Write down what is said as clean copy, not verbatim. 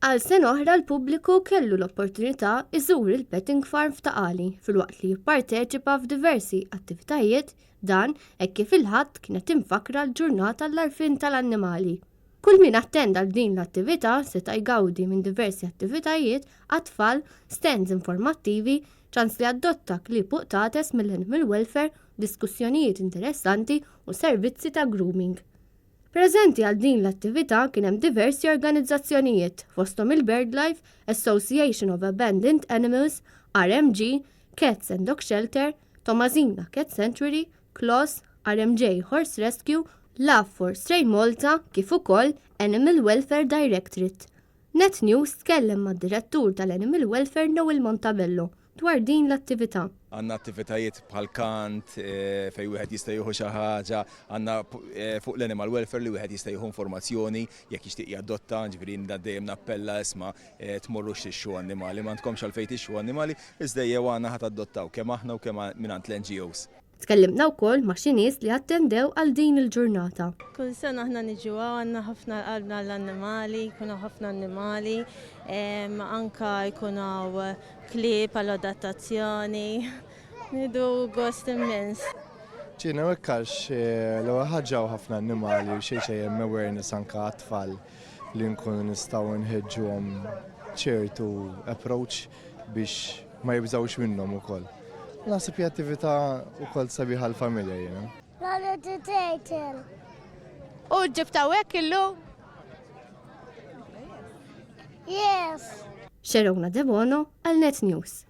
Għal sena oħra l-pubbliku kellu l-opportunità iżur il-petting farm f'Taqali filwaqt li jipparteċipa f'diversi attivitajiet dan hekk kif il-ħadd kienet infakra l-ġurnata għall-għarfien tal-annimali. Kull min attenda din l-attività seta' jgawdi minn diversi attivitajiet għat-tfal, stands informattivi, ċans li adotta klieb uqtates mill-animal welfare, diskussjonijiet interessanti u servizzi ta' grooming. Preżenti għal din l-attività kien hemm diversi organizzazzjonijiet fosthom il-BirdLife, Association of Abandoned Animals, RMG, Cats and Dog Shelter, Tomazina Cat Sanctuary, CLOS, RMJ Horse Rescue, Love for Stray Malta kif ukoll Animal Welfare Directorate. Net News tkellem mad-direttur tal-Animal Welfare Noel Montabello dwar din l-attività. Għanna attivitajiet bħal kant fej wieħed jista' jieħu xi ħaġa, għandna fuq l-animal welfare li wieħed jista' jieħu informazzjoni jekk jixtieq jadotta, ġifieri dejjem nappella isma' tmorrux ix-xu annimali, ma tkomx għalfejn tixxu annimali, iżda jew għandna ħadd adottaw kemm aħna u kemm mingħand l-NGOs. Tkellimna wkoll ma' xi nies li attendew għal din il-ġurnata. Kull sena aħna niġu għandna ħafna qalbna l-annimali, jkunu ħafna annimali, anka jkunu klieb għal adattazzjoni, nidu gost immens. ċina wekkax l-ewwel ħaġa ħafna annimali u xejn hemm awareness anke għat-tfal li nkunu nistgħu nħeġġuhom ċertu approach biex ma jibżgħux minnhom ukoll. Naħseb hija attività wkoll sabiħa l-familja jiena. U ġibtaw hekk illum? Xerona Debono għal Net News.